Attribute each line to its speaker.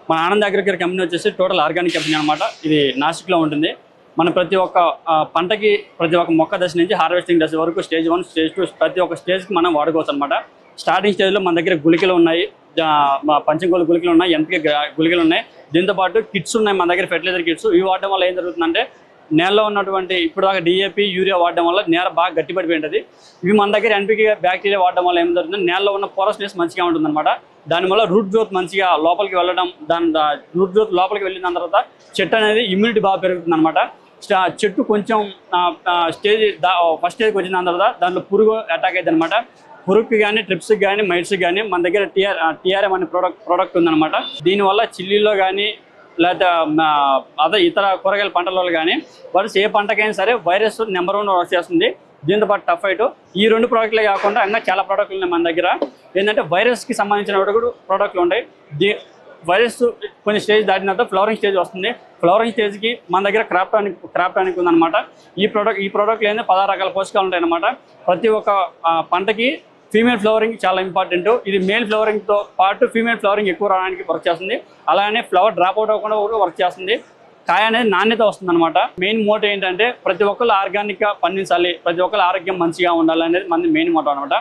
Speaker 1: మన Anand agriculture company వచ్చేసి total organic company అనమాట. ఇది నాసిక్లో ఉంటుంది. మనం ప్రతి ఒక్క పంటకి ప్రతి ఒక్క మొక్క దశ నుంచి హార్వెస్టింగ్ దశ వరకు స్టేజ్ 1 స్టేజ్ 2 ప్రతి ఒక్క స్టేజ్కి మనం వాడుకోవచ్చు అనమాట. స్టార్టింగ్ స్టేజ్లో మన దగ్గర గుళికలు ఉన్నాయి, పంచంకోలు గుళికలు ఉన్నాయి, ఎన్పికే గుళికలు ఉన్నాయి. దీంతోపాటు కిట్స్ ఉన్నాయి మన దగ్గర, ఫెర్టిలైజర్ కిట్స్. ఇవి వాడడం వల్ల ఏం జరుగుతుందంటే నేలలో ఉన్నటువంటి ఇప్పుడు దాకా డిఏపి యూరియా వాడడం వల్ల నేల బాగా గట్టిపడిపోయి ఉంటుంది. ఇవి మన దగ్గర ఎన్పికే బ్యాక్టీరియా వాడడం వల్ల ఏం జరుగుతుంది, నేలలో ఉన్న పోరస్నెస్ మంచిగా ఉంటుంది అనమాట. దానివల్ల రూట్ గ్రోత్ మంచిగా లోపలికి వెళ్ళడం, రూట్ గ్రోత్ లోపలికి వెళ్ళిన తర్వాత చెట్టు అనేది ఇమ్యూనిటీ బాగా పెరుగుతుంది అనమాట. చెట్టు కొంచెం ఫస్ట్ స్టేజ్కి వచ్చిన తర్వాత దాంట్లో పురుగు అటాక్ అవుతుంది అనమాట. పురుగుకి కానీ ట్రిప్స్కి కానీ మైట్స్కి కానీ మన దగ్గర టీఆర్ఎం అనే ప్రోడక్ట్ ఉందన్నమాట. దీనివల్ల చిల్లీలో కానీ లేకపోతే అదే ఇతర కూరగాయల పంటలలో కానీ వర్స్ ఏ పంటకైనా సరే వైరస్ నెంబర్ 1 వర్క్ చేస్తుంది. దీంతో పాటు టఫైట్, ఈ 2 ప్రోడక్ట్లే కాకుండా ఇంకా చాలా ప్రోడక్ట్లు ఉన్నాయి మన దగ్గర. ఏంటంటే వైరస్కి సంబంధించిన కూడా ప్రోడక్ట్లు ఉన్నాయి. వైరస్ కొన్ని స్టేజ్ దాటిన తర్వాత ఫ్లవరింగ్ స్టేజ్ వస్తుంది. ఫ్లవరింగ్ స్టేజ్కి మన దగ్గర క్రాప్టానిక్ ఉందన్నమాట. ఈ ప్రోడక్ట్లు ఏంటంటే 16 రకాల పోషకాలు ఉంటాయి అన్నమాట. ప్రతి ఒక్క పంటకి ఫీమేల్ ఫ్లవరింగ్ చాలా ఇంపార్టెంట్. ఇది మేల్ ఫ్లవరింగ్తో పాటు ఫీమేల్ ఫ్లవరింగ్ ఎక్కువ రావడానికి వర్క్ చేస్తుంది. అలానే ఫ్లవర్ డ్రాప్ అవుట్ అవ్వకుండా కూడా వర్క్ చేస్తుంది. కాయ అనేది నాణ్యత వస్తుంది అనమాట. మెయిన్ మోటో ఏంటంటే ప్రతి ఒక్కరు ఆర్గానిక్గా పండించాలి, ప్రతి ఒక్కరు ఆరోగ్యం మంచిగా ఉండాలి అనేది మన మెయిన్ మోటో అనమాట.